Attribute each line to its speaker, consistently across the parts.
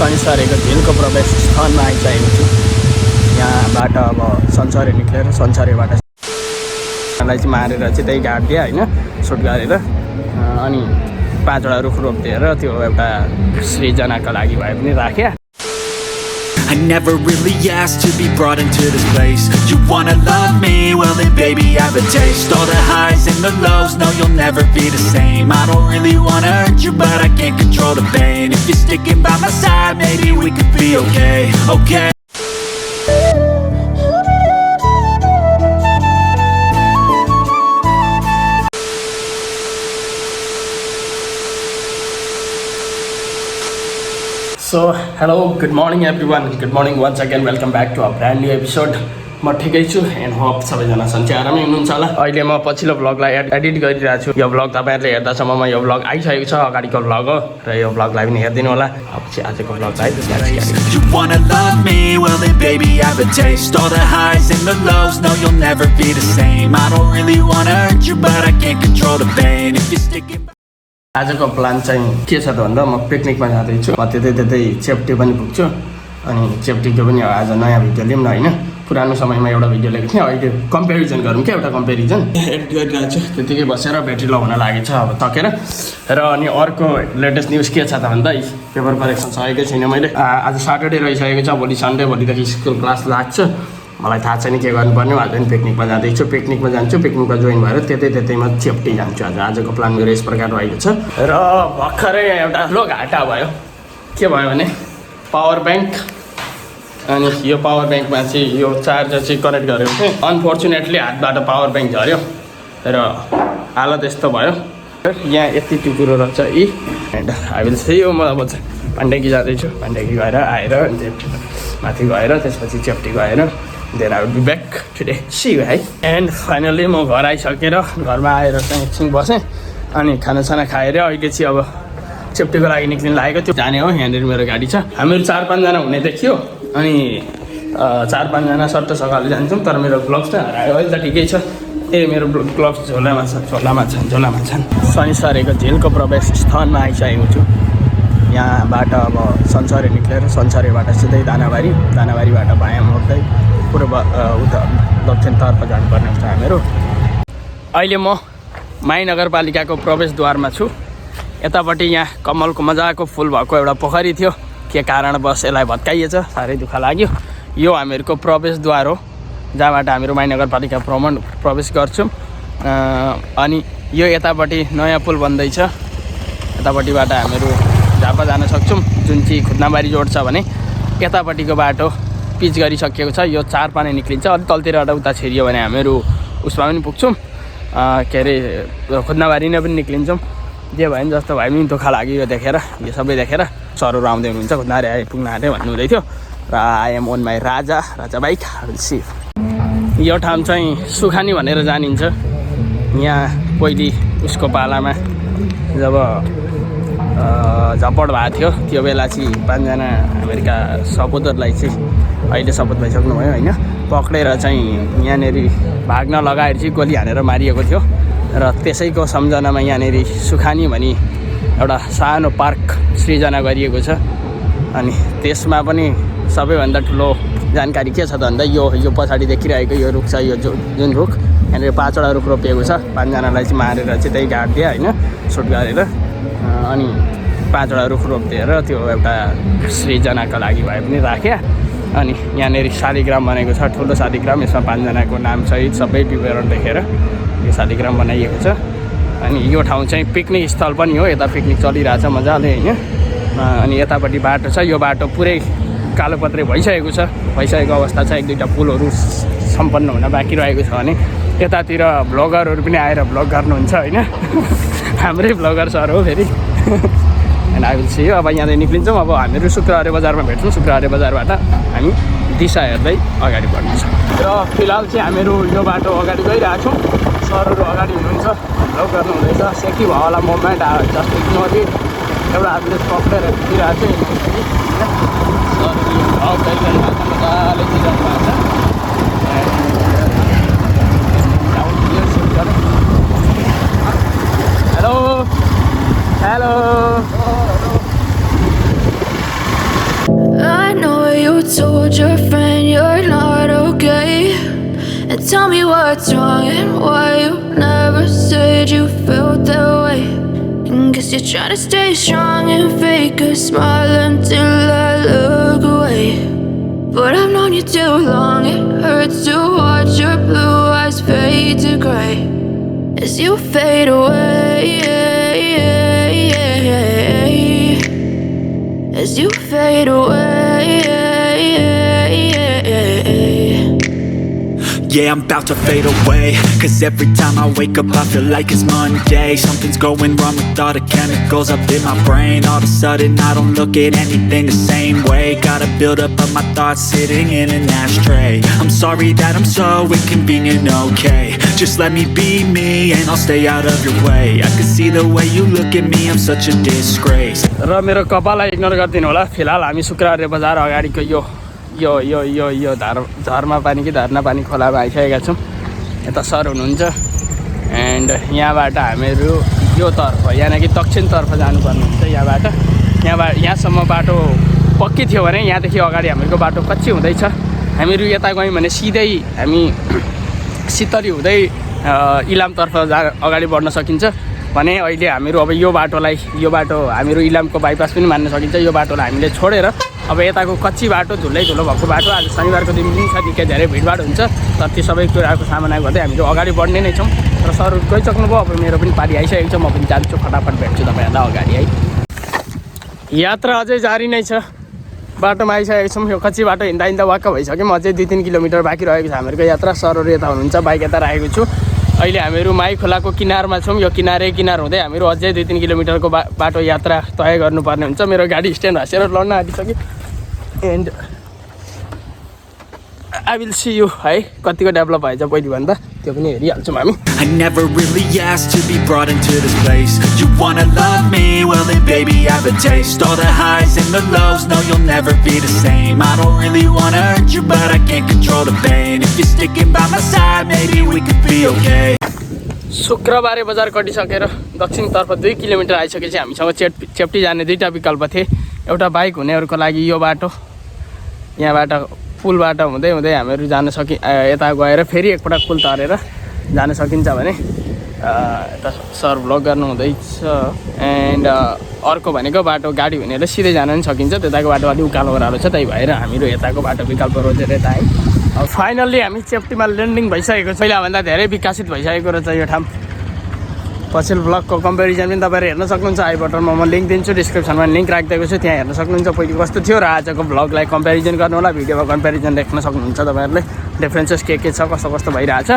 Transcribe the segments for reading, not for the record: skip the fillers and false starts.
Speaker 1: सनिschareko झिलको प्रवेश स्थानमा आइसकेको छु। यहाँबाट अब सनिschare निक्लेर सनिscharबाट लाई चाहिँ मारेर चाहिँ त्यही घाट दिए हैन सुट गरेर अनि 5 वटा रुख रोपिदिएर त्यो एउटा सृजनाको लागि भए पनि राखे।
Speaker 2: I never really asked to be brought into this place. You wanna love me? Well then baby I have a taste. All the highs and the lows, no you'll never be the same. I don't really wanna hurt you but I can't control the pain. If you're sticking by my side, maybe we could be okay, okay.
Speaker 1: So hello, good morning everyone, good morning once again, welcome back to a brand new episode. म ठिकै छु and hope सबैजना सन्चै आरामै हुनुहुन्छ होला। अहिले म पछिल्लो भ्लगलाई एडिट गरिरहेको छु। यो भ्लग तपाईहरुले हेर्दासम्ममा यो भ्लग आइसकेको छ, अगाडिको भ्लग हो र यो भ्लगलाई पनि हेर्दिनु होला। अब चाहिँ आजको भ्लग चाहिँ
Speaker 2: You wanna love me? Well then baby I have a taste. All the highs and the lows, no you'll never be the same. I don't really wanna hurt you but I can't control the pain. If you're sticking
Speaker 1: आजको plan चाहिँ के छ त भन्दा म पिकनिकमा जाँदैछु। म त्यतै चेप्टी पनि पुग्छु अनि चेप्टीको पनि आज नयाँ भिडियो लिऊँ न हैन। पुरानो समयमा एउटा भिडियो लिएको थिएँ, अहिले कम्पेरिजन गरौँ के एउटा कम्पेरिजन एडिट गरिरहेको छु। त्यतिकै बसेर ब्याट्री लो हुन लागेछ अब तकेर। र अनि अर्को लेटेस्ट न्युज के छ त भन्दा पेपर करेक्सन सकेकै छैन मैले। आज सटरडे रहिसकेको छ, भोलि सन्डे, भोलिदेखि स्कुल क्लास लाग्छ। मलाई थाहा छैन के गर्नुपर्ने हो। आज पनि पिकनिकमा जाँदैछु, पिकनिकमा जान्छु, पिकनिकमा जोइन भएर त्यतैमा चेप्टी जान्छु। आजको प्लान मेरो यस प्रकार रहेको छ। र भर्खरै एउटा ठुलो घाटा भयो। के भयो भने पावर ब्याङ्क, अनि यो पावर ब्याङ्कमा चाहिँ यो चार्जर चाहिँ कनेक्ट गरेको थिएँ। अनफर्चुनेटली हातबाट पावर ब्याङ्क झऱ्यो र हालत यस्तो भयो। यहाँ यति टुकुरो रहेछ यी and I will see you. म अब चाहिँ पाण्डेकी जाँदैछु, पाण्डेकी गएर आएर माथि गएर त्यसपछि चेप्टी गएर then I will be back today. See you है। एन्ड फाइनली म घर आइसकेर घरमा आएर चाहिँ एकछिन बसेँ अनि खानासाना खाएर अहिले चाहिँ अब चेप्टीको लागि निक्लिन लागेको थियो। जाने हो, यहाँनिर मेरो गाडी छ। हामीहरू 4-5 जना हुने देखियो अनि 4-5 जना सट्ट सकाले जान्छौँ। तर मेरो ग्लोभ्स चाहिँ हरायो। अहिले त ठिकै छ। मेरो ग्लोभ्स झोलामा छन्। सनिschareko झिलको प्रवेश स्थानमा आइसकेको छु। यहाँबाट अब सनिschare निक्लेर सनिscharबाट सिधै दानाबारीबाट बायाँ मोड्दै पूर्व उता दक्षिणतर्फ जानुपर्ने हुन्छ हामीहरू। अहिले म माई नगरपालिकाको प्रवेशद्वारमा छु। यतापट्टि यहाँ कमलको मजाको फुल भएको एउटा पोखरी थियो, के कारणवश यसलाई भत्काइएछ, साह्रै दुःख लाग्यो। यो हामीहरूको प्रवेशद्वार हो जहाँबाट हामीहरू माई नगरपालिका प्रवेश गर्छौँ। अनि यो यतापट्टि नयाँ पुल बन्दैछ, यतापट्टिबाट हामीहरू झापा जान सक्छौँ, जुन चाहिँ खुद्नाबारी जोड्छ भने यतापट्टिको बाटो पिच गरिसकिएको छ। यो 4 पानी निक्लिन्छ, अलिक तलतिरबाट उता छिरियो भने हामीहरू उसमा पनि पुग्छौँ, के अरे खुद्नाबारी नै पनि निक्लिन्छौँ। जे भयो नि जस्तो भए पनि दुःख लाग्यो यो देखेर, यो सबै देखेर। सरहरू आउँदै हुनुहुन्छ, खुद्नाबारी आइपुग्न आँटे भन्नुहुँदै थियो र I am on my Raja bike see. यो ठाउँ चाहिँ सुखानी भनेर जानिन्छ। यहाँ पहिले उसको पालामा जब झपड भएको थियो त्यो बेला चाहिँ 5 जना अमेरिका सपुतहरूलाई चाहिँ अहिले सपुत भइसक्नुभयो होइन, पक्रेर चाहिँ यहाँनिर भाग्न लगाएर चाहिँ गोली हानेर मारिएको थियो। र त्यसैको सम्झनामा यहाँनिर सुखानी भनी एउटा सानो पार्क सृजना गरिएको छ। अनि त्यसमा पनि सबैभन्दा ठुलो जानकारी के छ त भन्दा यो पछाडि देखिरहेको यो रुख छ, यो जुन रुख यहाँनिर 5 वटा रुख रोपिएको छ। 5 जनालाई चाहिँ मारेर चाहिँ त्यही घाट दिए होइन सुट गरेर अनि 5 वटा रुख रोपिदिएर त्यो एउटा सृजनाको लागि भए पनि राखे। अनि यहाँनिर शालिग्राम बनेको छ, ठुलो शालिग्राम। यसमा 5 जनाको नामसहित सबै विवरण लेखेर यो शालिग्राम बनाइएको छ। अनि यो ठाउँ चाहिँ पिकनिक स्थल पनि हो, यता पिकनिक चलिरहेछ मजाले होइन। अनि यतापट्टि बाटो छ, यो बाटो पुरै कालोपत्रे भइसकेको छ, भइसकेको अवस्था छ। 1-2टा पुलहरू सम्पन्न हुन बाँकी रहेको छ भने यतातिर भ्लगरहरू पनि आएर भ्लग गर्नुहुन्छ होइन। हाम्रै भ्लगर सर हो फेरि। And I will see you. अब यहाँदेखि निक्लिन्छौँ। अब हामीहरू शुक्रबारे बजारमा भेट्छौँ। शुक्रबारे बजारबाट हामी दिशा हेर्दै अगाडि बढ्नेछौँ। र फिलहाल चाहिँ हामीहरू यो बाटो अगाडि गइरहेछौँ। सरहरू अगाडि हुनुहुन्छ, भ्लग गर्नुहुँदैछ। सेकी भयो होला मोमेन्ट जस्ट इग्नोर इट। एउटा हातले पक्रेर दिइरहेको छ मजाले दिइरहनु भएको छ। Hello hello
Speaker 3: told your friend you're not okay? And tell me what's wrong and why you never said you felt that way. And guess you're trying to stay strong and fake a smile until I look away. But I've known you too long, it hurts to watch your blue eyes fade to grey as you fade away, as you fade away.
Speaker 2: Yeah, I'm about to fade away, cause every time I wake up I feel like it's Monday. Something's going wrong with all the chemicals up in my brain. All of a sudden I don't look at anything the same way. Gotta build up of my thoughts sitting in an ashtray. I'm sorry that I'm so inconvenient, okay? Just let me be me and I'll stay out of your way. I can see the way you look at me, I'm such a disgrace.
Speaker 1: र मेरो कपाललाई ignore गरिदिनु होला। फिलहाल हामी शुक्रबारे बजार अगाडिको यो झरमा पानी कि धर्ना पानी खोलामा आइसकेका छौँ। यता सर हुनुहुन्छ एन्ड यहाँबाट हामीहरू यो तर्फ यानि कि दक्षिणतर्फ जानुपर्ने हुन्छ। यहाँसम्म बाटो पक्की थियो भने यहाँदेखि अगाडि हामीहरूको बाटो कच्ची हुँदैछ। हामीहरू यता गयौँ भने सिधै हामी सितली हुँदै इलामतर्फ अगाडि बढ्न सकिन्छ भने अहिले हामीहरू अब यो बाटो हामीहरू इलामको बाइपास पनि मान्न सकिन्छ। यो बाटोलाई हामीले छोडेर अब यताको कच्ची बाटो धुलै धुलो भएको बाटो, आज शनिबारको दिन पनि छ, निकै धेरै भिडभाड हुन्छ, तर त्यो सबै कुराको सामना गर्दै हामीहरू अगाडि बढ्ने नै छौँ। र सरहरू गइसक्नुभयो, अब मेरो पनि पारी आइसकेको छ, म पनि जान्छु, फटाफट भेट्छु तपाईँहरूलाई अगाडि है। यात्रा अझै जारी नै छ, बाटोमा आइसकेको छौँ। यो कच्ची बाटो हिँड्दा हिँड्दा वाक्क भइसक्यौँ, अझै 2-3 किलोमिटर बाँकी रहेको छ हामीहरूको यात्रा। सरहरू यता हुनुहुन्छ, बाइक यता राखेको छु। अहिले हामीहरू माई खोलाको किनारमा छौँ। यो किनार हुँदै हामीहरू अझै 2-3 किलोमिटरको बाटो यात्रा तय गर्नुपर्ने हुन्छ। मेरो गाडी स्ट्यान्ड हाँसेर लड्न आँटिसक्यो and I will see you है, कतिको डेभलप भएछ पहिले भन्दा त्यो पनि हेरिहाल्छौँ हामी।
Speaker 2: I never really asked to be brought into this place. You wanna love me? Well then baby I have a taste. All the highs and the lows, no you'll never be the same. I don't really wanna hurt you but I can't control the pain. If you're sticking by my side maybe we could be okay.
Speaker 1: शुक्रबारे बजार कटिसकेर दक्षिणतर्फ 2 kilometre आइसकेपछि हामीसँग चेप्टी जाने 2टा विकल्प थिए। एउटा bike हुनेहरूको लागि यो बाटो, यहाँबाट पुलबाट हुँदै हामीहरू जान यता गएर फेरि एकपटक पुल तरेर जान सकिन्छ भने यता सर भ्लग गर्नु हुँदैछ। एन्ड अर्को भनेको बाटो गाडी हुनेर सिधै जान पनि सकिन्छ, त्यताको बाटो अलिक उकालो ओह्रालो छ, त्यही भएर हामीहरू यताको बाटो विकल्प रोजेर यता आयौँ। अब फाइनल्ली हामी चेप्टीमा ल्यान्डिङ भइसकेको छ। पहिलाभन्दा धेरै विकसित भइसकेको रहेछ यो ठाउँ। पछिल्लो ब्लगको कम्पेरिजन पनि तपाईँहरू हेर्न सक्नुहुन्छ, आई बटनमा म लिङ्क दिन्छु, डिस्क्रिप्सनमा लिङ्क राखिदिएको छु, त्यहाँ हेर्न सक्नुहुन्छ पहिले कस्तो थियो र आजको ब्लगलाई कम्पेरिजन गर्नु होला। भिडियोमा कम्पेरिजन देख्न सक्नुहुन्छ तपाईँहरूले, डिफ्रेन्सेस के छ, कस्तो भइरहेछ।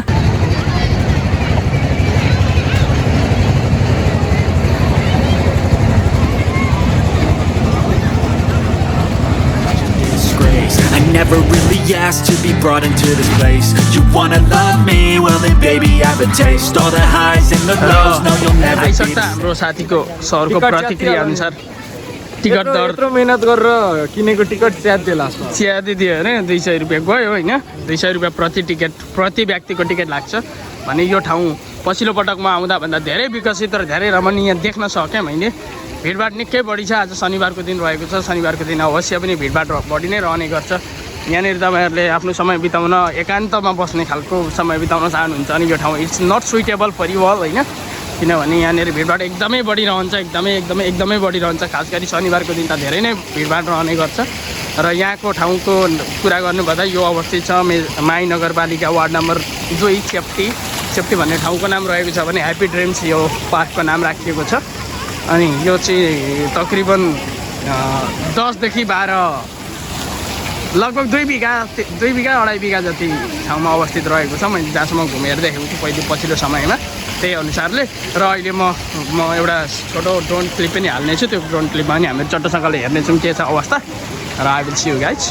Speaker 2: I never really asked to be brought into this place. You wanna love me? Well then baby I have a taste. All the highs and the lows, no you'll never be the same.
Speaker 1: हाम्रो साथीको सरको प्रतिक्रिया अनुसार ticket दर
Speaker 4: यत्रो मेहनत गरेर किनेको टिकट च्यात्यो लास्टमा।
Speaker 1: च्यादी दियो भने 200 रुपियाँ गयो होइन, 200 रुपियाँ प्रति व्यक्तिको टिकट लाग्छ भने यो ठाउँ पछिल्लो पटकमा आउँदाभन्दा धेरै विकसित र धेरै रमणीय देख्न सकेँ मैले। भिडभाड निकै बढी छ, आज शनिबारको दिन रहेको छ, शनिबारको दिन अवश्य पनि भिडभाड बढी नै रहने गर्छ। यहाँनिर तपाईँहरूले आफ्नो समय बिताउन, एकान्तमा बस्ने खालको समय बिताउन चाहनुहुन्छ अनि यो ठाउँ it's not suitable for you all होइन, किनभने यहाँनिर भिडभाड एकदमै बढिरहन्छ, एकदमै बढिरहन्छ। खास गरी शनिबारको दिन त धेरै नै भिडभाड रहने गर्छ। र यहाँको ठाउँको कुरा गर्नुपर्दा यो अवस्थित छ माई नगरपालिका वार्ड नम्बर 2 चेप्टी भन्ने ठाउँको नाम रहेको छ भने ह्याप्पी ड्रिम्स यो पार्कको नाम राखिएको छ। अनि यो चाहिँ तकरिबन 10 देखि 12 लगभग 2 बिघा 2.5 बिघा जति ठाउँमा अवस्थित रहेको छ। मैले जहाँसम्म घुमेर देखेको छु पछिल्लो समयमा त्यही अनुसारले। र अहिले म एउटा छोटो ड्रोन क्लिप पनि हाल्नेछु, त्यो ड्रोन क्लिपमा पनि हामीहरू चट्टसँगले हेर्नेछौँ के छ अवस्था। र I will see you guys.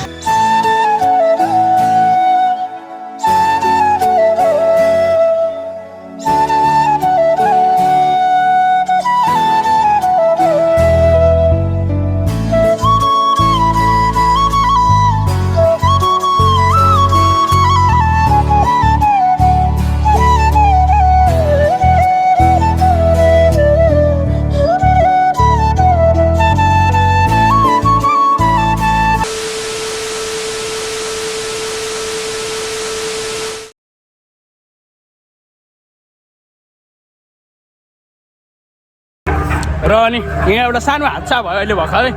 Speaker 1: र अनि यहाँ एउटा सानो हादसा भयो अहिले भर्खरै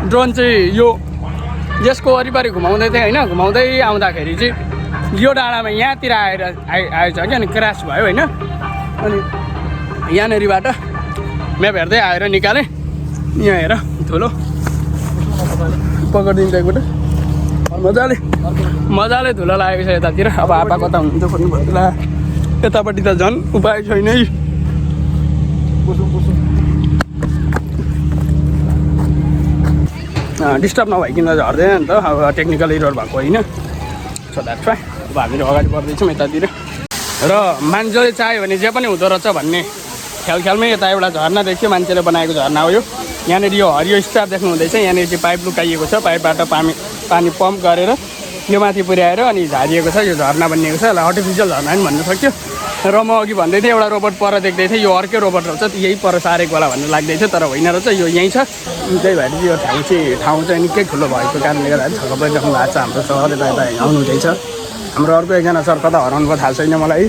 Speaker 1: ड्रोन चाहिँ यो यसको वरिपरि घुमाउँदै थिएँ होइन घुमाउँदै आउँदाखेरि चाहिँ यो डाँडामा यहाँतिर आएछ कि अनि क्रास भयो होइन अनि यहाँनिरबाट म्याप हेर्दै आएर निकालेँ यहाँ हेर ठुलो पक्रिदिन्छ एकपल्ट मजाले धुलो लागेको छ यतातिर अब आपा कता हुनुहुन्छ खोज्नु पर्ला यतापट्टि त झन् उपाय छैन है डिस्टर्ब नभइकन झर्दैन नि त अब टेक्निकल एरर भएको होइन सो द्याट्स वाइ अब हामीहरू अगाडि बढ्दैछौँ यतातिर र मान्छेले चाह्यो भने जे पनि हुँदो रहेछ भन्ने ख्यालमै यता एउटा झर्ना देख्यो मान्छेले बनाएको झर्ना हो यो यहाँनिर यो हरियो स्ट्याप देख्नु हुँदैछ यहाँनिर चाहिँ पाइप लुकाइएको छ पाइपबाट पानी पम्प गरेर यो माथि पुर्याएर अनि झारिएको छ यो झर्ना बनिएको छ आर्टिफिसियल झर्ना पनि भन्नु सक्यो र म अघि भन्दै थिएँ एउटा रोबोट पर देख्दै थिएँ यो अर्कै रोबोट रहेछ यही पर सारेको होला भन्ने लाग्दै थियो तर होइन रहेछ यो यहीँ छ त्यही भएर चाहिँ यो ठाउँ चाहिँ निकै ठुलो भएको कारणले गर्दा छक्क परिराख्नु भएको छ हाम्रो सरले त यता आउनु हुँदैछ हाम्रो अर्को एकजना सर कता हराउनुको थाहा छैन मलाई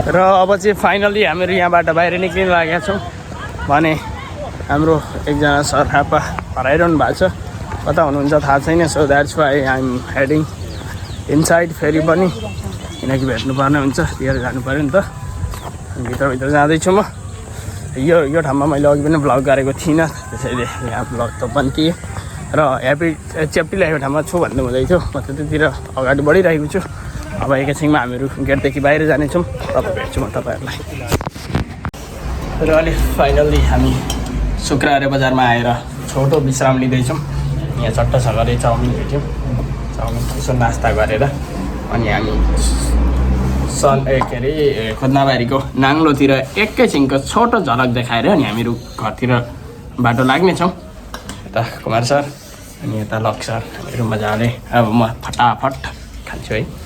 Speaker 1: र अब चाहिँ फाइनल्ली हामीहरू यहाँबाट बाहिर निक्लिन लागेका छौँ भने हाम्रो एकजना सर हापा हराइरहनु भएको छ कता हुनुहुन्छ थाहा छैन so that's why I am heading inside फेरि पनि किनकि भेट्नुपर्ने हुन्छ लिएर जानु पऱ्यो नि त भित्र जाँदैछु म यो ठाउँमा मैले अघि पनि भ्लग गरेको थिइनँ त्यसैले यहाँ भ्लग त पनि थिएँ र ह्याप्पी चेप्टी लागेको ठाउँमा छु भन्नु हुँदै थियो म त्यतिर अगाडि बढिरहेको छु अब एकैछिनमा हामीहरू गेटदेखि बाहिर जानेछौँ तब भेट्छु म तपाईँहरूलाई र अहिले फाइनल्ली हामी सुक्रारे बजारमा आएर छोटो विश्राम लिँदैछौँ यहाँ चट्टसँगले चाउमिन भेट्यौँ चाउमिन यसो नास्ता गरेर अनि हामी के अरे खोज्नाबारीको नाङ्लोतिर एकैछिनको छोटो झलक देखाएर अनि हामीहरू घरतिर बाटो लाग्नेछौँ यता कुमार सर अनि यता लक सर हामीहरू मजाले अब म फटाफट खान्छु है